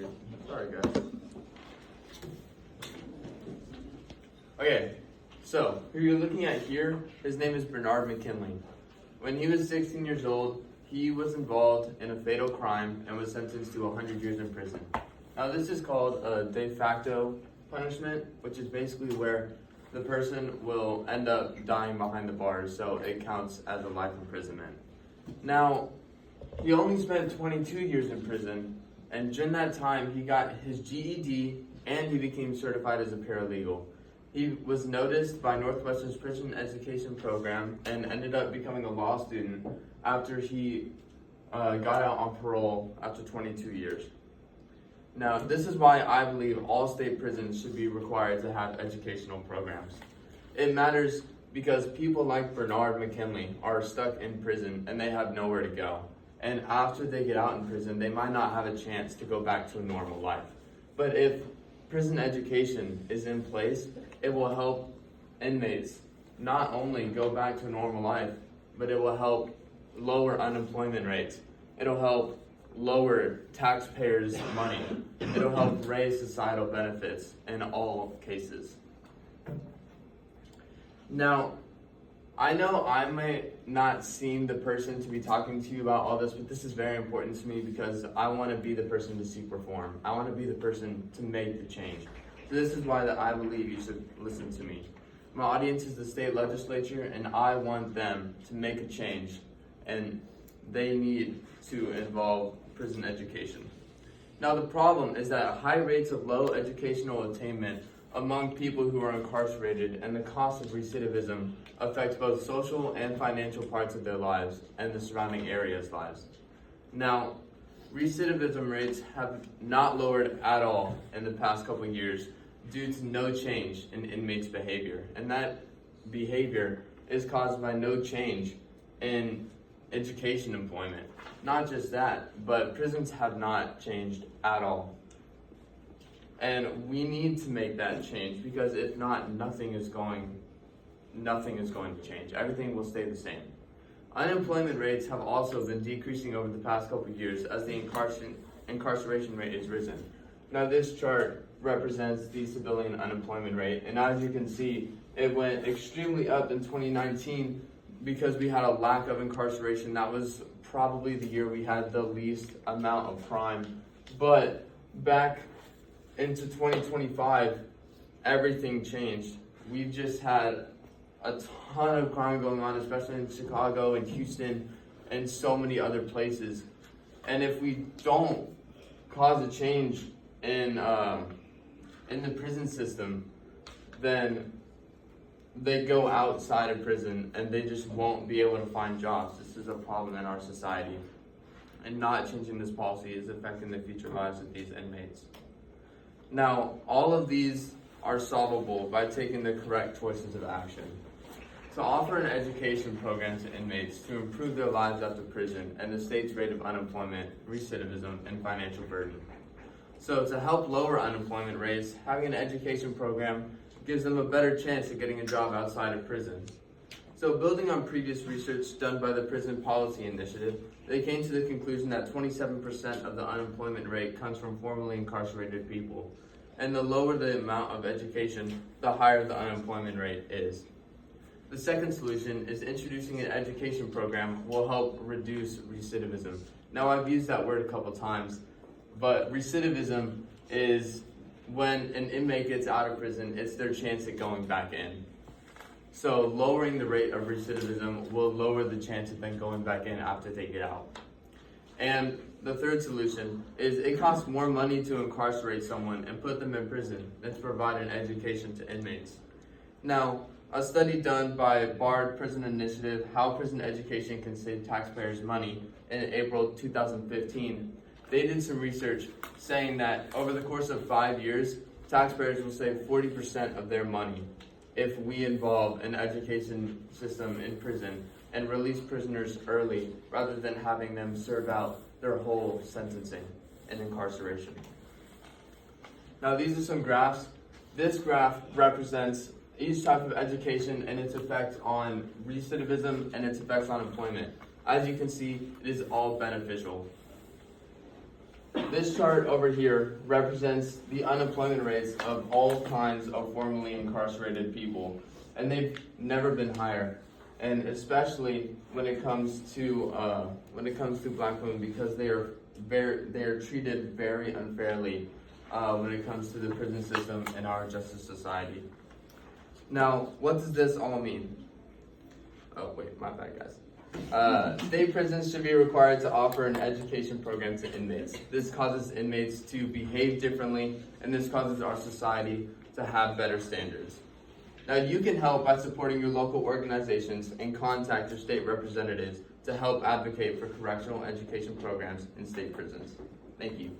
dude. Sorry, guys. Okay, so who you're looking at here, his name is Bernard McKinley. When he was 16 years old, he was involved in a fatal crime and was sentenced to 100 years in prison. Now, this is called a de facto punishment, which is basically where the person will end up dying behind the bars, so it counts as a life imprisonment. Now, he only spent 22 years in prison, and during that time, he got his GED and he became certified as a paralegal. He was noticed by Northwestern's prison education program and ended up becoming a law student after he got out on parole after 22 years. Now, this is why I believe all state prisons should be required to have educational programs. It matters because people like Bernard McKinley are stuck in prison and they have nowhere to go. And after they get out in prison, they might not have a chance to go back to a normal life. But if prison education is in place, it will help inmates not only go back to a normal life, but it will help lower unemployment rates. It'll help lower taxpayers' money. It'll help raise societal benefits in all cases. Now, I know I might not seem the person to be talking to you about all this, but this is very important to me because I want to be the person to seek reform. I want to be the person to make the change. So this is why that I believe you should listen to me. My audience is the state legislature, and I want them to make a change, and they need to involve prison education. Now, the problem is that high rates of low educational attainment among people who are incarcerated and the cost of recidivism affects both social and financial parts of their lives and the surrounding area's lives. Now, recidivism rates have not lowered at all in the past couple of years due to no change in inmates' behavior. And that behavior is caused by no change in education employment. Not just that, but prisons have not changed at all. And we need to make that change because if not, nothing is going to change. Everything will stay the same. Unemployment rates have also been decreasing over the past couple of years as the incarceration rate has risen. Now, this chart represents the civilian unemployment rate, and as you can see, it went extremely up in 2019 because we had a lack of incarceration. That was probably the year we had the least amount of crime. But back into 2025, everything changed. We've just had a ton of crime going on, especially in Chicago and Houston and so many other places. And if we don't cause a change in the prison system, then they go outside of prison and they just won't be able to find jobs. This is a problem in our society. And not changing this policy is affecting the future lives of these inmates. Now, all of these are solvable by taking the correct choices of action. To offer an education program to inmates to improve their lives after prison and the state's rate of unemployment, recidivism, and financial burden. So to help lower unemployment rates, having an education program gives them a better chance of getting a job outside of prison. So building on previous research done by the Prison Policy Initiative, they came to the conclusion that 27% of the unemployment rate comes from formerly incarcerated people. And the lower the amount of education, the higher the unemployment rate is. The second solution is introducing an education program will help reduce recidivism. Now, I've used that word a couple times, but recidivism is when an inmate gets out of prison, it's their chance at going back in. So lowering the rate of recidivism will lower the chance of them going back in after they get out. And the third solution is it costs more money to incarcerate someone and put them in prison than to provide an education to inmates. Now, a study done by BARD Prison Initiative, How Prison Education Can Save Taxpayers Money, in April 2015, they did some research saying that over the course of 5 years, taxpayers will save 40% of their money if we involve an education system in prison and release prisoners early rather than having them serve out their whole sentencing and incarceration. Now, these are some graphs. This graph represents each type of education and its effect on recidivism and its effects on employment. As you can see, it is all beneficial. This chart over here represents the unemployment rates of all kinds of formerly incarcerated people, and they've never been higher. And especially when it comes to black women, because they are treated very unfairly when it comes to the prison system and our justice society. Now, what does this all mean? Oh wait, my bad, guys. State prisons should be required to offer an education program to inmates. This causes inmates to behave differently, and this causes our society to have better standards. Now, you can help by supporting your local organizations and contact your state representatives to help advocate for correctional education programs in state prisons. Thank you.